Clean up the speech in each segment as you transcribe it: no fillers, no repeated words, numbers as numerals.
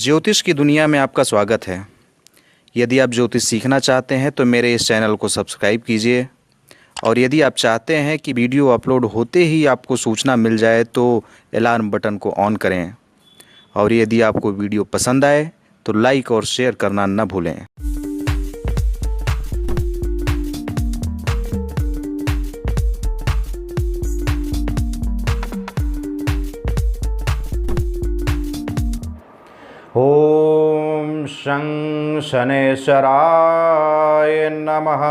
ज्योतिष की दुनिया में आपका स्वागत है। यदि आप ज्योतिष सीखना चाहते हैं तो मेरे इस चैनल को सब्सक्राइब कीजिए, और यदि आप चाहते हैं कि वीडियो अपलोड होते ही आपको सूचना मिल जाए तो अलार्म बटन को ऑन करें, और यदि आपको वीडियो पसंद आए तो लाइक और शेयर करना न भूलें। ओम शं शनेश्वराय नमः।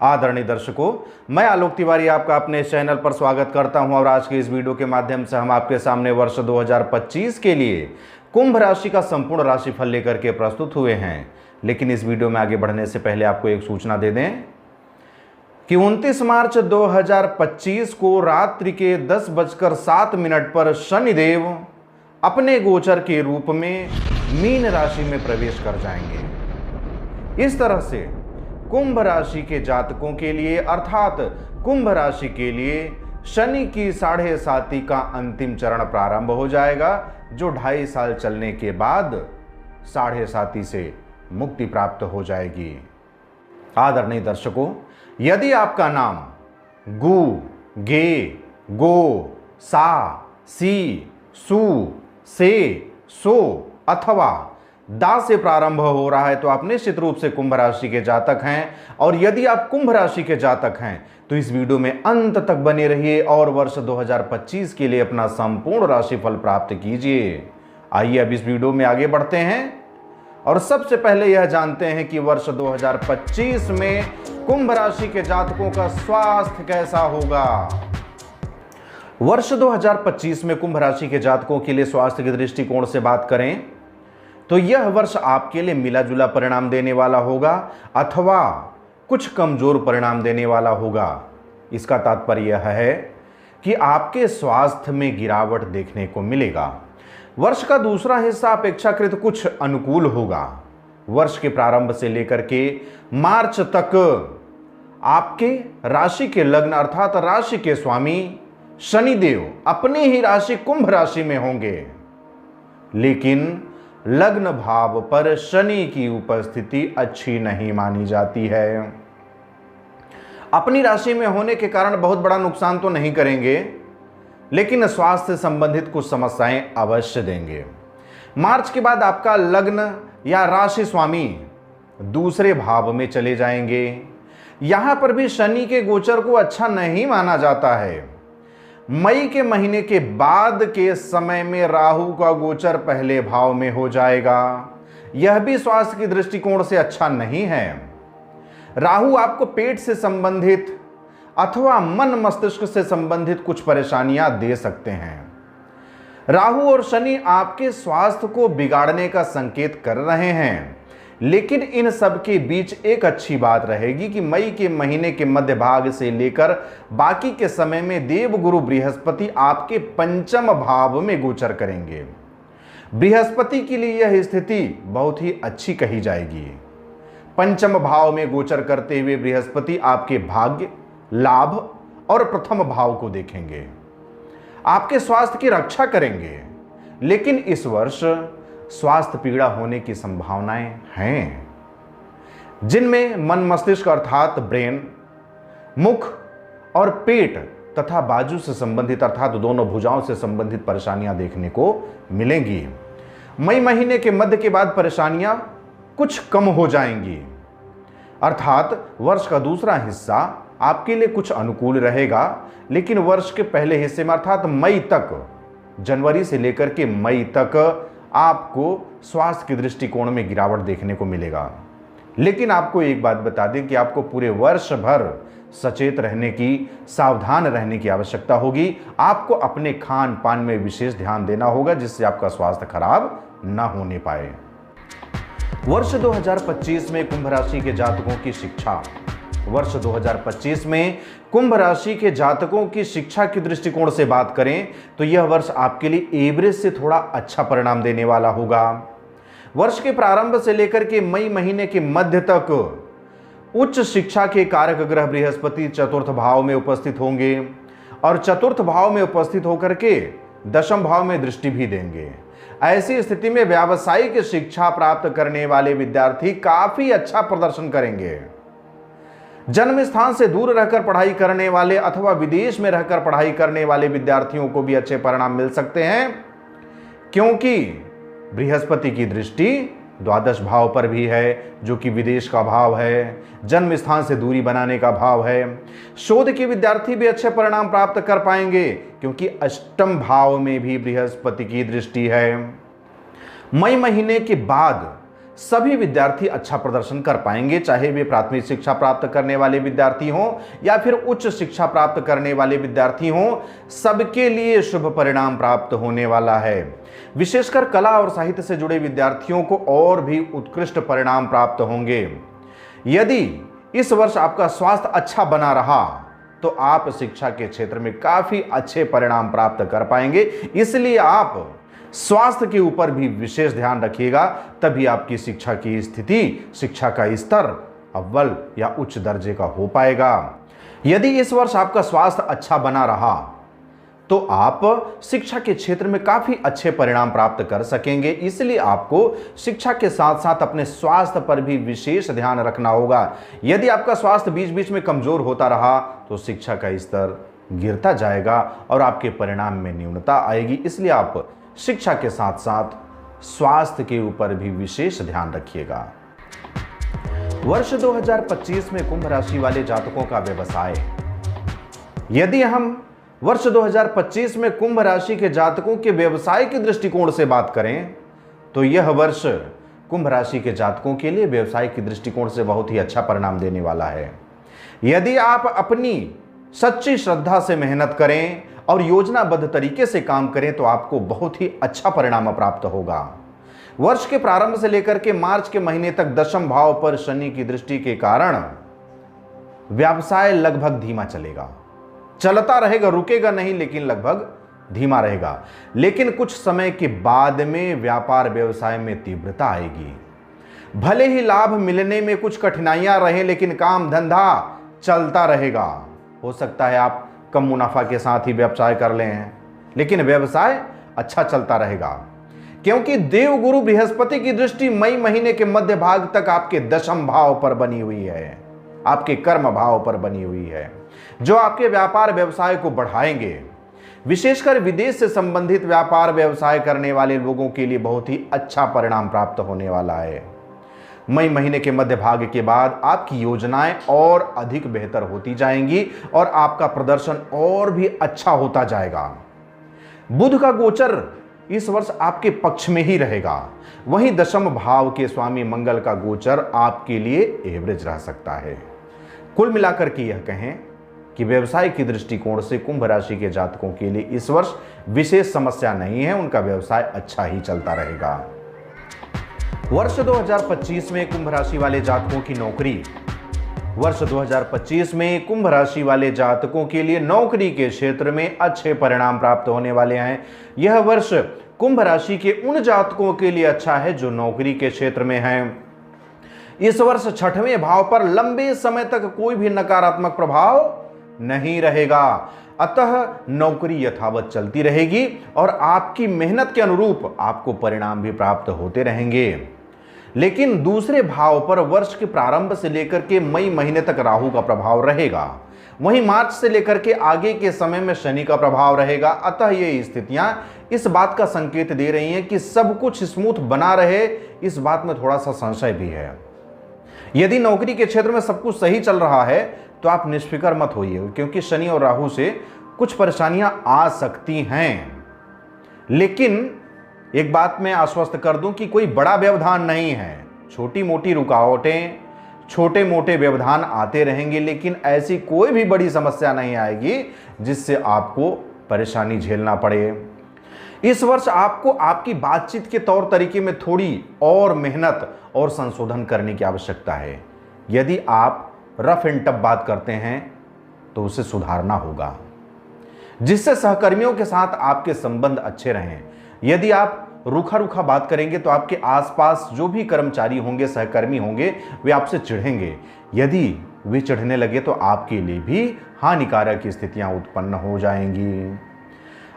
आदरणीय दर्शकों, मैं आलोक तिवारी आपका अपने चैनल पर स्वागत करता हूं, और आज के इस वीडियो के माध्यम से हम आपके सामने वर्ष 2025 के लिए कुंभ राशि का संपूर्ण राशिफल लेकर के प्रस्तुत हुए हैं। लेकिन इस वीडियो में आगे बढ़ने से पहले आपको एक सूचना दे दें कि 29 मार्च 2025 को रात्रि के 10:07 पर शनिदेव अपने गोचर के रूप में मीन राशि में प्रवेश कर जाएंगे। इस तरह से कुंभ राशि के जातकों के लिए, अर्थात कुंभ राशि के लिए शनि की 7.5 का अंतिम चरण प्रारंभ हो जाएगा, जो 2.5 साल चलने के बाद 7.5 से मुक्ति प्राप्त हो जाएगी। आदरणीय दर्शकों, यदि आपका नाम गु, गे, गो, सा, सी, सु, से, सो अथवा दा से प्रारंभ हो रहा है तो आप निश्चित रूप से कुंभ राशि के जातक हैं। और यदि आप कुंभ राशि के जातक हैं तो इस वीडियो में अंत तक बने रहिए और वर्ष 2025 के लिए अपना संपूर्ण राशिफल प्राप्त कीजिए। आइए अब इस वीडियो में आगे बढ़ते हैं, और सबसे पहले यह जानते हैं कि वर्ष 2025 में कुंभ राशि के जातकों का स्वास्थ्य कैसा होगा। वर्ष 2025 में कुंभ राशि के जातकों के लिए स्वास्थ्य के दृष्टिकोण से बात करें तो यह वर्ष आपके लिए मिला जुला परिणाम देने वाला होगा अथवा कुछ कमजोर परिणाम देने वाला होगा। इसका तात्पर्य यह है कि आपके स्वास्थ्य में गिरावट देखने को मिलेगा। वर्ष का दूसरा हिस्सा अपेक्षाकृत कुछ अनुकूल होगा। वर्ष के प्रारंभ से लेकर के मार्च तक आपके राशि के लग्न अर्थात राशि के स्वामी शनिदेव अपनी ही राशि कुंभ राशि में होंगे, लेकिन लग्न भाव पर शनि की उपस्थिति अच्छी नहीं मानी जाती है। अपनी राशि में होने के कारण बहुत बड़ा नुकसान तो नहीं करेंगे, लेकिन स्वास्थ्य से संबंधित कुछ समस्याएं अवश्य देंगे। मार्च के बाद आपका लग्न या राशि स्वामी दूसरे भाव में चले जाएंगे। यहां पर भी शनि के गोचर को अच्छा नहीं माना जाता है। मई के महीने के बाद के समय में राहु का गोचर पहले भाव में हो जाएगा। यह भी स्वास्थ्य की दृष्टिकोण से अच्छा नहीं है। राहु आपको पेट से संबंधित अथवा मन मस्तिष्क से संबंधित कुछ परेशानियां दे सकते हैं। राहु और शनि आपके स्वास्थ्य को बिगाड़ने का संकेत कर रहे हैं, लेकिन इन सब के बीच एक अच्छी बात रहेगी कि मई के महीने के मध्य भाग से लेकर बाकी के समय में देवगुरु बृहस्पति आपके पंचम भाव में गोचर करेंगे। बृहस्पति के लिए यह स्थिति बहुत ही अच्छी कही जाएगी। पंचम भाव में गोचर करते हुए बृहस्पति आपके भाग्य, लाभ और प्रथम भाव को देखेंगे, आपके स्वास्थ्य की रक्षा करेंगे। लेकिन इस वर्ष स्वास्थ्य पीड़ा होने की संभावनाएं हैं, जिनमें मन मस्तिष्क अर्थात ब्रेन, मुख और पेट तथा बाजू से संबंधित अर्थात दोनों भुजाओं से संबंधित परेशानियां देखने को मिलेंगी। मई महीने के मध्य के बाद परेशानियां कुछ कम हो जाएंगी, अर्थात वर्ष का दूसरा हिस्सा आपके लिए कुछ अनुकूल रहेगा। लेकिन वर्ष के पहले हिस्से में अर्थात मई तक, जनवरी से लेकर के मई तक आपको स्वास्थ्य के दृष्टिकोण में गिरावट देखने को मिलेगा। लेकिन आपको एक बात बता दें कि आपको पूरे वर्ष भर सचेत रहने की, सावधान रहने की आवश्यकता होगी। आपको अपने खान पान में विशेष ध्यान देना होगा, जिससे आपका स्वास्थ्य खराब न होने पाए। वर्ष 2025 में कुंभ राशि के जातकों की शिक्षा। वर्ष 2025 में कुंभ राशि के जातकों की शिक्षा के दृष्टिकोण से बात करें तो यह वर्ष आपके लिए एवरेज से थोड़ा अच्छा परिणाम देने वाला होगा। वर्ष के प्रारंभ से लेकर के मई महीने के मध्य तक उच्च शिक्षा के कारक ग्रह बृहस्पति चतुर्थ भाव में उपस्थित होंगे, और चतुर्थ भाव में उपस्थित होकर के दशम भाव में दृष्टि भी देंगे। ऐसी स्थिति में व्यावसायिक शिक्षा प्राप्त करने वाले विद्यार्थी काफी अच्छा प्रदर्शन करेंगे। जन्म स्थान से दूर रहकर पढ़ाई करने वाले अथवा विदेश में रहकर पढ़ाई करने वाले विद्यार्थियों को भी अच्छे परिणाम मिल सकते हैं, क्योंकि बृहस्पति की दृष्टि द्वादश भाव पर भी है, जो कि विदेश का भाव है, जन्म स्थान से दूरी बनाने का भाव है। शोध के विद्यार्थी भी अच्छे परिणाम प्राप्त कर पाएंगे, क्योंकि अष्टम भाव में भी बृहस्पति की दृष्टि है। मई महीने के बाद सभी विद्यार्थी अच्छा प्रदर्शन कर पाएंगे, चाहे वे प्राथमिक शिक्षा प्राप्त करने वाले विद्यार्थी हों या फिर उच्च शिक्षा प्राप्त करने वाले विद्यार्थी हों, सबके लिए शुभ परिणाम प्राप्त होने वाला है। विशेषकर कला और साहित्य से जुड़े विद्यार्थियों को और भी उत्कृष्ट परिणाम प्राप्त होंगे। यदि इस वर्ष आपका स्वास्थ्य अच्छा बना रहा तो आप शिक्षा के क्षेत्र में काफी अच्छे परिणाम प्राप्त कर पाएंगे, इसलिए आप स्वास्थ्य के ऊपर भी विशेष ध्यान रखिएगा, तभी आपकी शिक्षा की स्थिति, शिक्षा का स्तर अव्वल या उच्च दर्जे का हो पाएगा। यदि इस वर्ष आपका स्वास्थ्य अच्छा बना रहा तो आप शिक्षा के क्षेत्र में काफी अच्छे परिणाम प्राप्त कर सकेंगे, इसलिए आपको शिक्षा के साथ साथ अपने स्वास्थ्य पर भी विशेष ध्यान रखना होगा। यदि आपका स्वास्थ्य बीच बीच में कमजोर होता रहा तो शिक्षा का स्तर गिरता जाएगा और आपके परिणाम में न्यूनता आएगी, इसलिए आप शिक्षा के साथ साथ स्वास्थ्य के ऊपर भी विशेष ध्यान रखिएगा। वर्ष 2025 में कुंभ राशि वाले जातकों का व्यवसाय। यदि हम वर्ष 2025 में कुंभ राशि के जातकों के व्यवसाय के दृष्टिकोण से बात करें तो यह वर्ष कुंभ राशि के जातकों के लिए व्यवसाय की दृष्टिकोण से बहुत ही अच्छा परिणाम देने वाला है। यदि आप अपनी सच्ची श्रद्धा से मेहनत करें और योजनाबद्ध तरीके से काम करें तो आपको बहुत ही अच्छा परिणाम प्राप्त होगा। वर्ष के प्रारंभ से लेकर के मार्च के महीने तक दशम भाव पर शनि की दृष्टि के कारण व्यवसाय लगभग धीमा चलेगा, चलता रहेगा, रुकेगा नहीं, लेकिन लगभग धीमा रहेगा। लेकिन कुछ समय के बाद में व्यापार व्यवसाय में तीव्रता आएगी। भले ही लाभ मिलने में कुछ कठिनाइयां रहें, लेकिन काम धंधा चलता रहेगा। हो सकता है आप कम मुनाफा के साथ ही व्यवसाय कर लें, लेकिन व्यवसाय अच्छा चलता रहेगा, क्योंकि देवगुरु बृहस्पति की दृष्टि मई महीने के मध्य भाग तक आपके दशम भाव पर बनी हुई है, आपके कर्म भाव पर बनी हुई है, जो आपके व्यापार व्यवसाय को बढ़ाएंगे। विशेषकर विदेश से संबंधित व्यापार व्यवसाय करने वाले लोगों के लिए बहुत ही अच्छा परिणाम प्राप्त होने वाला है। मई महीने के मध्य भाग के बाद आपकी योजनाएं और अधिक बेहतर होती जाएंगी और आपका प्रदर्शन और भी अच्छा होता जाएगा। बुध का गोचर इस वर्ष आपके पक्ष में ही रहेगा, वहीं दशम भाव के स्वामी मंगल का गोचर आपके लिए एवरेज रह सकता है। कुल मिलाकर के यह कहें कि व्यवसाय की दृष्टिकोण से कुंभ राशि के जातकों के लिए इस वर्ष विशेष समस्या नहीं है, उनका व्यवसाय अच्छा ही चलता रहेगा। वर्ष 2025 में कुंभ राशि वाले जातकों की नौकरी। वर्ष 2025 में कुंभ राशि वाले जातकों के लिए नौकरी के क्षेत्र में अच्छे परिणाम प्राप्त होने वाले हैं। यह वर्ष कुंभ राशि के उन जातकों के लिए अच्छा है जो नौकरी के क्षेत्र में हैं। इस वर्ष छठवें भाव पर लंबे समय तक कोई भी नकारात्मक प्रभाव नहीं रहेगा, अतः नौकरी यथावत चलती रहेगी और आपकी मेहनत के अनुरूप आपको परिणाम भी प्राप्त होते रहेंगे। लेकिन दूसरे भाव पर वर्ष के प्रारंभ से लेकर के मई महीने तक राहु का प्रभाव रहेगा, वहीं मार्च से लेकर के आगे के समय में शनि का प्रभाव रहेगा। अतः ये स्थितियां इस बात का संकेत दे रही हैं कि सब कुछ स्मूथ बना रहे, इस बात में थोड़ा सा संशय भी है। यदि नौकरी के क्षेत्र में सब कुछ सही चल रहा है तो आप निष्फिक्र मत होइए, क्योंकि शनि और राहु से कुछ परेशानियां आ सकती हैं। लेकिन एक बात मैं आश्वस्त कर दूं कि कोई बड़ा व्यवधान नहीं है, छोटी मोटी रुकावटें, छोटे मोटे व्यवधान आते रहेंगे, लेकिन ऐसी कोई भी बड़ी समस्या नहीं आएगी जिससे आपको परेशानी झेलना पड़े। इस वर्ष आपको आपकी बातचीत के तौर तरीके में थोड़ी और मेहनत और संशोधन करने की आवश्यकता है। यदि आप रफ एंड टफ बात करते हैं तो उसे सुधारना होगा, जिससे सहकर्मियों के साथ आपके संबंध अच्छे रहें। यदि आप रूखा रूखा बात करेंगे तो आपके आसपास जो भी कर्मचारी होंगे, सहकर्मी होंगे, वे आपसे चिढ़ेंगे। यदि वे चिढ़ने लगे तो आपके लिए भी हानिकारक स्थितियां उत्पन्न हो जाएंगी।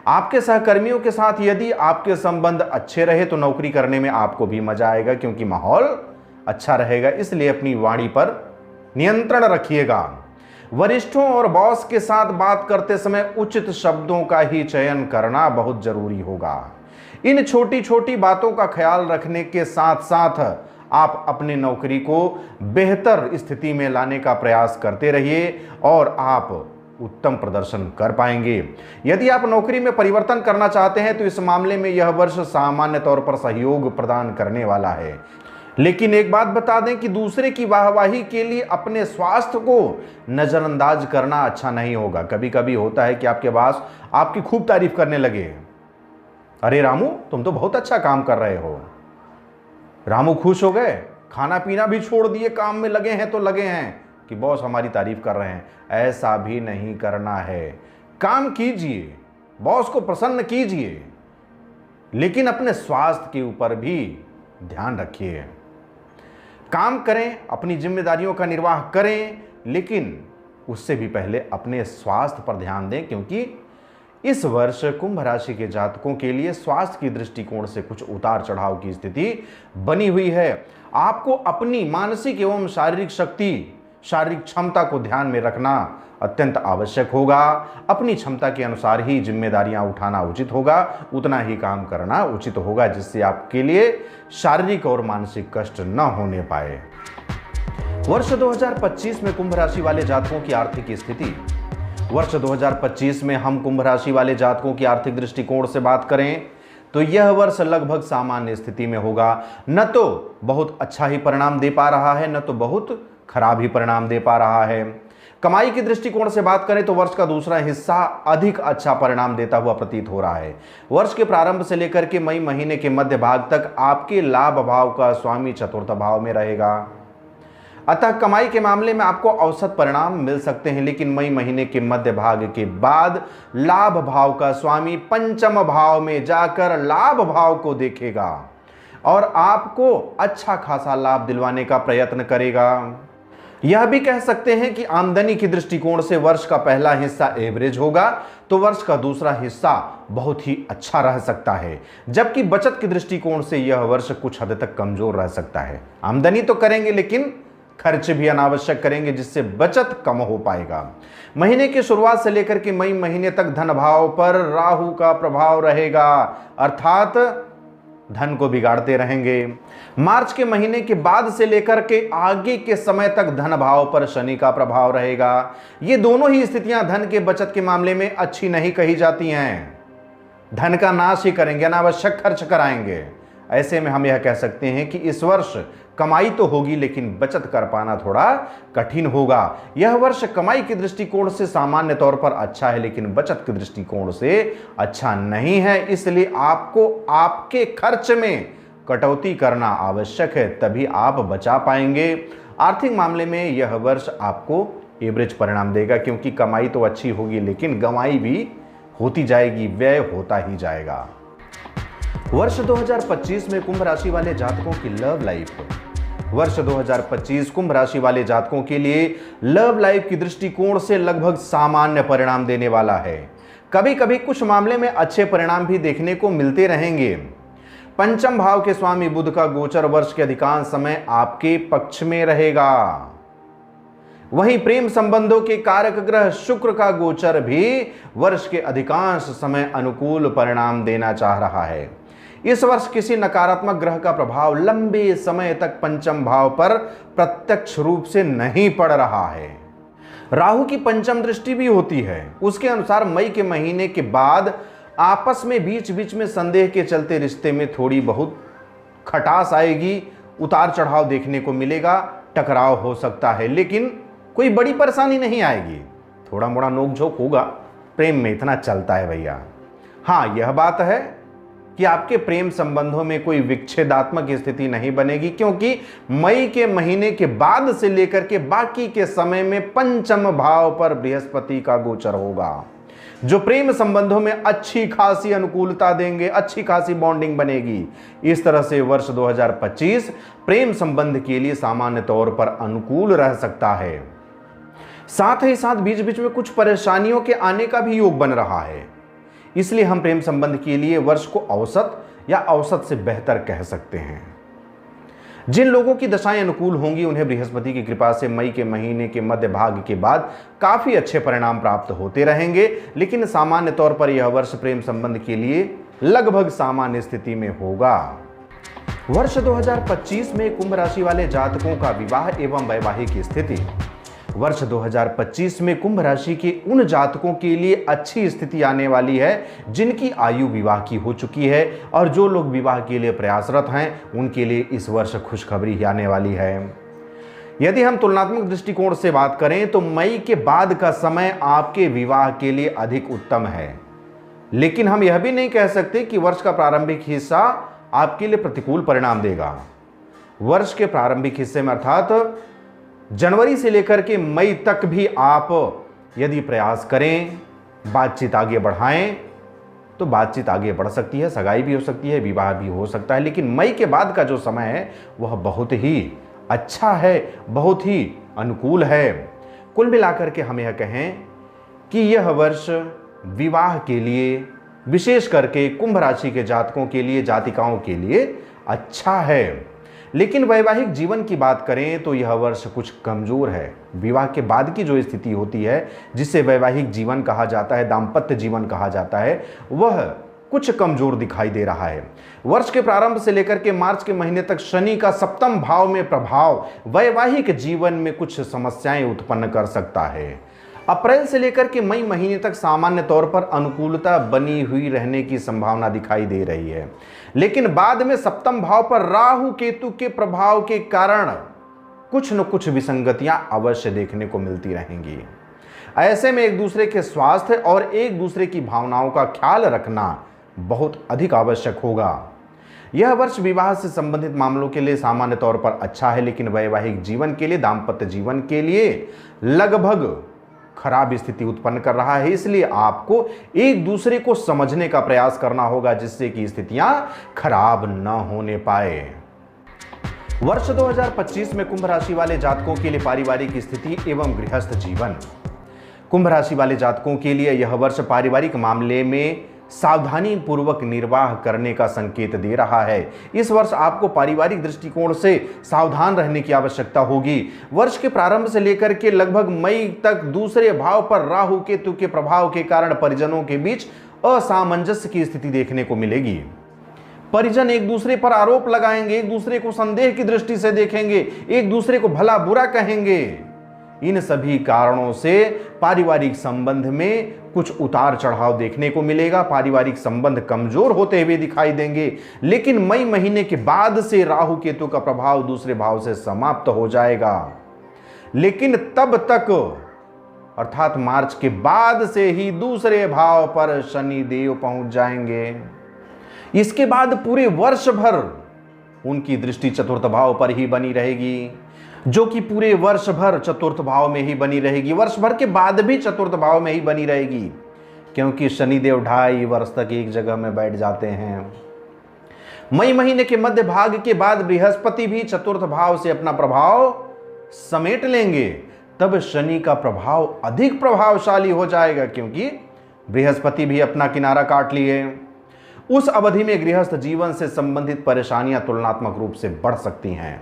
आपके सहकर्मियों के साथ यदि आपके संबंध अच्छे रहे तो नौकरी करने में आपको भी मजा आएगा, क्योंकि माहौल अच्छा रहेगा। इसलिए अपनी वाणी पर नियंत्रण रखिएगा। वरिष्ठों और बॉस के साथ बात करते समय उचित शब्दों का ही चयन करना बहुत जरूरी होगा। इन छोटी छोटी बातों का ख्याल रखने के साथ साथ आप अपनी नौकरी को बेहतर स्थिति में लाने का प्रयास करते रहिए और आप उत्तम प्रदर्शन कर पाएंगे। यदि आप नौकरी में परिवर्तन करना चाहते हैं तो इस मामले में यह वर्ष सामान्य तौर पर सहयोग प्रदान करने वाला है। लेकिन एक बात बता दें कि दूसरे की वाहवाही के लिए अपने स्वास्थ्य को नजरअंदाज करना अच्छा नहीं होगा। कभी कभी होता है कि आपके बॉस आपकी खूब तारीफ करने लगे, अरे रामू तुम तो बहुत अच्छा काम कर रहे हो। रामू खुश हो गए, खाना पीना भी छोड़ दिए, काम में लगे हैं तो लगे हैं कि बॉस हमारी तारीफ कर रहे हैं। ऐसा भी नहीं करना है। काम कीजिए, बॉस को प्रसन्न कीजिए, लेकिन अपने स्वास्थ्य के ऊपर भी ध्यान रखिए। काम करें, अपनी जिम्मेदारियों का निर्वाह करें, लेकिन उससे भी पहले अपने स्वास्थ्य पर ध्यान दें, क्योंकि इस वर्ष कुंभ राशि के जातकों के लिए स्वास्थ्य की दृष्टिकोण से कुछ उतार चढ़ाव की स्थिति बनी हुई है। आपको अपनी मानसिक एवं शारीरिक क्षमता को ध्यान में रखना अत्यंत आवश्यक होगा। अपनी क्षमता के अनुसार ही जिम्मेदारियां उठाना उचित होगा, उतना ही काम करना उचित होगा, जिससे आपके लिए शारीरिक और मानसिक कष्ट न होने पाए। वर्ष 2025 में कुंभ राशि वाले जातकों की आर्थिक स्थिति। वर्ष 2025 में हम कुंभ राशि वाले जातकों की आर्थिक दृष्टिकोण से बात करें तो यह वर्ष लगभग सामान्य स्थिति में होगा। न तो बहुत अच्छा ही परिणाम दे पा रहा है, न तो बहुत खराब ही परिणाम दे पा रहा है। कमाई की दृष्टिकोण से बात करें तो वर्ष का दूसरा हिस्सा अधिक अच्छा परिणाम देता हुआ प्रतीत हो रहा है। वर्ष के प्रारंभ से लेकर के मई महीने के मध्य भाग तक आपके लाभ भाव का स्वामी चतुर्थ भाव में रहेगा। अतः कमाई के मामले में आपको औसत परिणाम मिल सकते हैं, लेकिन मई महीने के मध्य भाग के बाद लाभ भाव का स्वामी पंचम भाव में जाकर लाभ भाव को देखेगा और आपको अच्छा खासा लाभ दिलवाने का प्रयत्न करेगा। यह भी कह सकते हैं कि आमदनी की दृष्टिकोण से वर्ष का पहला हिस्सा एवरेज होगा, तो वर्ष का दूसरा हिस्सा बहुत ही अच्छा रह सकता है। जबकि बचत की दृष्टिकोण से यह वर्ष कुछ हद तक कमजोर रह सकता है। आमदनी तो करेंगे, लेकिन खर्च भी अनावश्यक करेंगे, जिससे बचत कम हो पाएगा। महीने की शुरुआत से लेकर के मई महीने तक धन भाव पर राहु का प्रभाव रहेगा, अर्थात धन को बिगाड़ते रहेंगे। मार्च के महीने के बाद से लेकर के आगे के समय तक धन भाव पर शनि का प्रभाव रहेगा। ये दोनों ही स्थितियां धन के बचत के मामले में अच्छी नहीं कही जाती हैं। धन का नाश ही करेंगे, अनावश्यक खर्च कराएंगे। ऐसे में हम यह कह सकते हैं कि इस वर्ष कमाई तो होगी, लेकिन बचत कर पाना थोड़ा कठिन होगा। यह वर्ष कमाई की दृष्टिकोण से सामान्य तौर पर अच्छा है, लेकिन बचत की दृष्टिकोण से अच्छा नहीं है। इसलिए आपको आपके खर्च में कटौती करना आवश्यक है, तभी आप बचा पाएंगे। आर्थिक मामले में यह वर्ष आपको एवरेज परिणाम देगा, क्योंकि कमाई तो अच्छी होगी, लेकिन कमाई भी होती जाएगी, व्यय होता ही जाएगा। वर्ष 2025 में कुंभ राशि वाले जातकों की लव लाइफ। वर्ष 2025 कुंभ राशि वाले जातकों के लिए लव लाइफ की दृष्टिकोण से लगभग सामान्य परिणाम देने वाला है। कभी कभी कुछ मामले में अच्छे परिणाम भी देखने को मिलते रहेंगे। पंचम भाव के स्वामी बुध का गोचर वर्ष के अधिकांश समय आपके पक्ष में रहेगा। वहीं प्रेम संबंधों के कारक ग्रह शुक्र का गोचर भी वर्ष के अधिकांश समय अनुकूल परिणाम देना चाह रहा है। इस वर्ष किसी नकारात्मक ग्रह का प्रभाव लंबे समय तक पंचम भाव पर प्रत्यक्ष रूप से नहीं पड़ रहा है। राहु की पंचम दृष्टि भी होती है। उसके अनुसार मई के महीने के बाद आपस में बीच बीच में संदेह के चलते रिश्ते में थोड़ी बहुत खटास आएगी, उतार चढ़ाव देखने को मिलेगा, टकराव हो सकता है, लेकिन कोई बड़ी परेशानी नहीं आएगी। थोड़ा मोड़ा नोकझोंक होगा, प्रेम में इतना चलता है भैया। हाँ, यह बात है कि आपके प्रेम संबंधों में कोई विच्छेदात्मक स्थिति नहीं बनेगी, क्योंकि मई के महीने के बाद से लेकर के बाकी के समय में पंचम भाव पर बृहस्पति का गोचर होगा, जो प्रेम संबंधों में अच्छी खासी अनुकूलता देंगे, अच्छी खासी बॉन्डिंग बनेगी। इस तरह से वर्ष 2025 प्रेम संबंध के लिए सामान्य तौर पर अनुकूल रह सकता है। साथ ही साथ बीच बीच में कुछ परेशानियों के आने का भी योग बन रहा है। इसलिए हम प्रेम संबंध के लिए वर्ष को औसत या औसत से बेहतर कह सकते हैं। जिन लोगों की दशाएं अनुकूल होंगी उन्हें बृहस्पति की कृपा से मई के महीने के मध्य भाग के बाद काफी अच्छे परिणाम प्राप्त होते रहेंगे, लेकिन सामान्य तौर पर यह वर्ष प्रेम संबंध के लिए लगभग सामान्य स्थिति में होगा। वर्ष 2025 में कुंभ राशि वाले जातकों का विवाह एवं वैवाहिक स्थिति। वर्ष 2025 में कुंभ राशि के उन जातकों के लिए अच्छी स्थिति आने वाली है जिनकी आयु विवाह की हो चुकी है, और जो लोग विवाह के लिए प्रयासरत हैं उनके लिए इस वर्ष खुशखबरी ही आने वाली है। यदि हम तुलनात्मक दृष्टिकोण से बात करें तो मई के बाद का समय आपके विवाह के लिए अधिक उत्तम है, लेकिन हम यह भी नहीं कह सकते कि वर्ष का प्रारंभिक हिस्सा आपके लिए प्रतिकूल परिणाम देगा। वर्ष के प्रारंभिक हिस्से में अर्थात जनवरी से लेकर के मई तक भी आप यदि प्रयास करें, बातचीत आगे बढ़ाएं, तो बातचीत आगे बढ़ सकती है, सगाई भी हो सकती है, विवाह भी हो सकता है। लेकिन मई के बाद का जो समय है वह बहुत ही अच्छा है, बहुत ही अनुकूल है। कुल मिलाकर के हम यह कहें कि यह वर्ष विवाह के लिए, विशेष करके कुंभ राशि के जातकों के लिए, जातिकाओं के लिए अच्छा है। लेकिन वैवाहिक जीवन की बात करें तो यह वर्ष कुछ कमजोर है। विवाह के बाद की जो स्थिति होती है, जिसे वैवाहिक जीवन कहा जाता है, दाम्पत्य जीवन कहा जाता है, वह कुछ कमजोर दिखाई दे रहा है। वर्ष के प्रारंभ से लेकर के मार्च के महीने तक शनि का सप्तम भाव में प्रभाव वैवाहिक जीवन में कुछ समस्याएं उत्पन्न कर सकता है। अप्रैल से लेकर के मई महीने तक सामान्य तौर पर अनुकूलता बनी हुई रहने की संभावना दिखाई दे रही है, लेकिन बाद में सप्तम भाव पर राहु केतु के प्रभाव के कारण कुछ न कुछ विसंगतियां अवश्य देखने को मिलती रहेंगी। ऐसे में एक दूसरे के स्वास्थ्य और एक दूसरे की भावनाओं का ख्याल रखना बहुत अधिक आवश्यक होगा। यह वर्ष विवाह से संबंधित मामलों के लिए सामान्य तौर पर अच्छा है, लेकिन वैवाहिक जीवन के लिए, दाम्पत्य जीवन के लिए लगभग खराब स्थिति उत्पन्न कर रहा है। इसलिए आपको एक दूसरे को समझने का प्रयास करना होगा, जिससे कि स्थितियां खराब न होने पाए। वर्ष 2025 में कुंभ राशि वाले जातकों के लिए पारिवारिक स्थिति एवं गृहस्थ जीवन। कुंभ राशि वाले जातकों के लिए यह वर्ष पारिवारिक मामले में सावधानी पूर्वक निर्वाह करने का संकेत दे रहा है। इस वर्ष आपको पारिवारिक दृष्टिकोण से सावधान रहने की आवश्यकता होगी। वर्ष के प्रारंभ से लेकर के लगभग मई तक दूसरे भाव पर राहु केतु के प्रभाव के कारण परिजनों के बीच असामंजस्य की स्थिति देखने को मिलेगी। परिजन एक दूसरे पर आरोप लगाएंगे, एक दूसरे को संदेह की दृष्टि से देखेंगे, एक दूसरे को भला बुरा कहेंगे। इन सभी कारणों से पारिवारिक संबंध में कुछ उतार चढ़ाव देखने को मिलेगा। पारिवारिक संबंध कमजोर होते हुए दिखाई देंगे, लेकिन मई महीने के बाद से राहु केतु का प्रभाव दूसरे भाव से समाप्त हो जाएगा। लेकिन तब तक अर्थात मार्च के बाद से ही दूसरे भाव पर शनि देव पहुंच जाएंगे। इसके बाद पूरे वर्ष भर उनकी दृष्टि चतुर्थ भाव पर ही बनी रहेगी, जो कि पूरे वर्ष भर चतुर्थ भाव में ही बनी रहेगी। वर्ष भर के बाद भी चतुर्थ भाव में ही बनी रहेगी, क्योंकि शनिदेव 2.5 वर्ष तक एक जगह में बैठ जाते हैं। मई महीने के मध्य भाग के बाद बृहस्पति भी चतुर्थ भाव से अपना प्रभाव समेट लेंगे। तब शनि का प्रभाव अधिक प्रभावशाली हो जाएगा, क्योंकि बृहस्पति भी अपना किनारा काट लिए। उस अवधि में गृहस्थ जीवन से संबंधित परेशानियां तुलनात्मक रूप से बढ़ सकती हैं।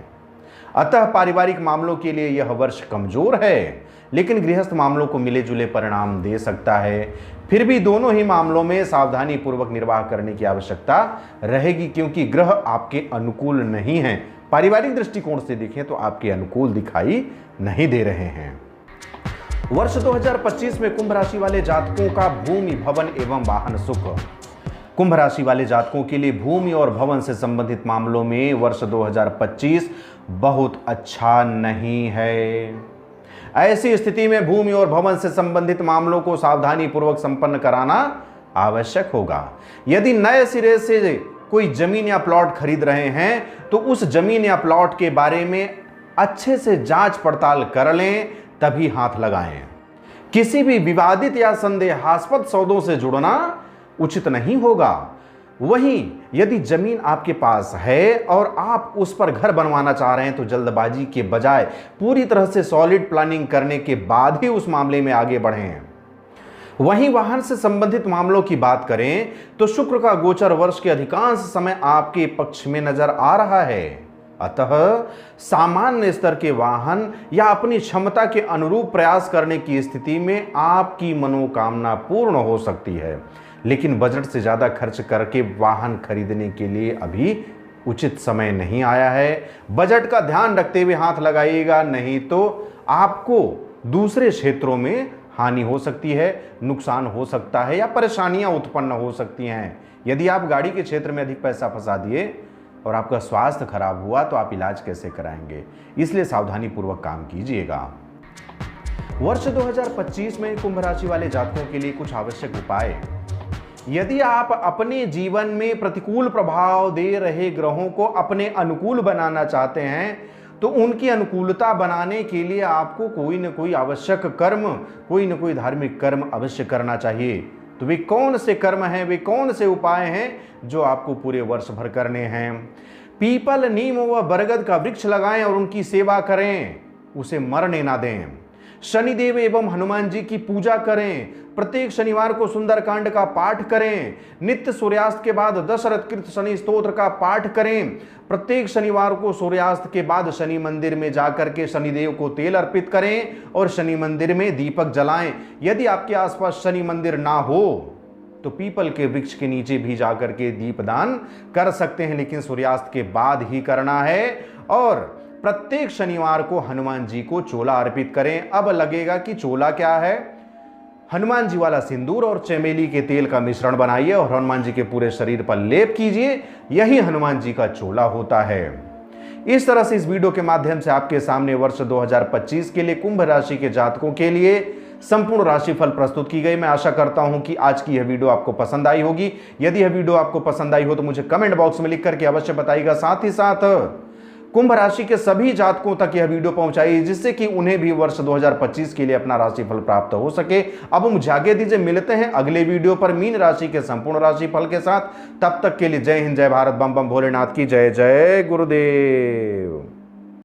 अतः पारिवारिक मामलों के लिए यह वर्ष कमजोर है, लेकिन गृहस्थ मामलों को मिले जुले परिणाम दे सकता है। फिर भी दोनों ही मामलों में सावधानी पूर्वक निर्वाह करने की आवश्यकता रहेगी, क्योंकि ग्रह आपके अनुकूल नहीं हैं। पारिवारिक दृष्टिकोण से देखें तो आपके अनुकूल दिखाई नहीं दे रहे हैं। वर्ष 2025 में कुंभ राशि वाले जातकों का भूमि, भवन एवं वाहन सुख। कुंभ राशि वाले जातकों के लिए भूमि और भवन से संबंधित मामलों में वर्ष 2025 बहुत अच्छा नहीं है। ऐसी स्थिति में भूमि और भवन से संबंधित मामलों को सावधानी पूर्वक संपन्न कराना आवश्यक होगा। यदि नए सिरे से कोई जमीन या प्लॉट खरीद रहे हैं तो उस जमीन या प्लॉट के बारे में अच्छे से जांच पड़ताल कर लें, तभी हाथ लगाएं। किसी भी विवादित या संदेहास्पद सौदों से जुड़ना उचित नहीं होगा। वहीं यदि जमीन आपके पास है और आप उस पर घर बनवाना चाह रहे हैं तो जल्दबाजी के बजाय पूरी तरह से सॉलिड प्लानिंग करने के बाद ही उस मामले में आगे बढ़ें। वहीं वाहन से संबंधित मामलों की बात करें तो शुक्र का गोचर वर्ष के अधिकांश समय आपके पक्ष में नजर आ रहा है। अतः सामान्य स्तर के वाहन या अपनी क्षमता के अनुरूप प्रयास करने की स्थिति में आपकी मनोकामना पूर्ण हो सकती है, लेकिन बजट से ज्यादा खर्च करके वाहन खरीदने के लिए अभी उचित समय नहीं आया है। बजट का ध्यान रखते हुए हाथ लगाइएगा, नहीं तो आपको दूसरे क्षेत्रों में हानि हो सकती है, नुकसान हो सकता है या परेशानियां उत्पन्न हो सकती हैं। यदि आप गाड़ी के क्षेत्र में अधिक पैसा फंसा दिए और आपका स्वास्थ्य खराब हुआ तो आप इलाज कैसे कराएंगे, इसलिए सावधानी पूर्वक काम कीजिएगा। वर्ष 2025 में कुंभ राशि वाले जातकों के लिए कुछ आवश्यक उपाय। यदि आप अपने जीवन में प्रतिकूल प्रभाव दे रहे ग्रहों को अपने अनुकूल बनाना चाहते हैं तो उनकी अनुकूलता बनाने के लिए आपको कोई न कोई आवश्यक कर्म, कोई न कोई धार्मिक कर्म अवश्य करना चाहिए। तो वे कौन से कर्म हैं, वे कौन से उपाय हैं जो आपको पूरे वर्ष भर करने हैं। पीपल, नीम व बरगद का वृक्ष लगाएं और उनकी सेवा करें, उसे मरने ना दें। शनिदेव एवं हनुमान जी की पूजा करें। प्रत्येक शनिवार को सुंदरकांड का पाठ करें। नित्य सूर्यास्त के बाद दशरथ कृत शनि स्तोत्र का पाठ करें। प्रत्येक शनिवार को सूर्यास्त के बाद शनि मंदिर में जाकर के शनिदेव को तेल अर्पित करें और शनि मंदिर में दीपक जलाएं। यदि आपके आसपास शनि मंदिर ना हो तो पीपल के वृक्ष के नीचे भी जाकर के दीपदान कर सकते हैं, लेकिन सूर्यास्त के बाद ही करना है। और प्रत्येक शनिवार को हनुमान जी को चोला अर्पित करें। अब लगेगा कि चोला क्या है, हनुमान जी वाला सिंदूर और चमेली के तेल का मिश्रण बनाइए और हनुमान जी के पूरे शरीर पर लेप कीजिए, यही हनुमान जी का चोला होता है। इस तरह से इस वीडियो के माध्यम से आपके सामने वर्ष 2025 के लिए कुंभ राशि के जातकों के लिए संपूर्ण राशिफल प्रस्तुत की गई। मैं आशा करता हूं कि आज की यह वीडियो आपको पसंद आई होगी। यदि यह वीडियो आपको पसंद आई हो तो मुझे कमेंट बॉक्स में लिख करके अवश्य बताइएगा। साथ ही साथ कुंभ राशि के सभी जातकों तक यह वीडियो पहुंचाइए, जिससे कि उन्हें भी वर्ष 2025 के लिए अपना राशिफल प्राप्त हो सके। अब मुझे आगे दीजिए, मिलते हैं अगले वीडियो पर मीन राशि के संपूर्ण राशिफल के साथ। तब तक के लिए जय हिंद, जय भारत, बम बम भोलेनाथ की जय। जय गुरुदेव।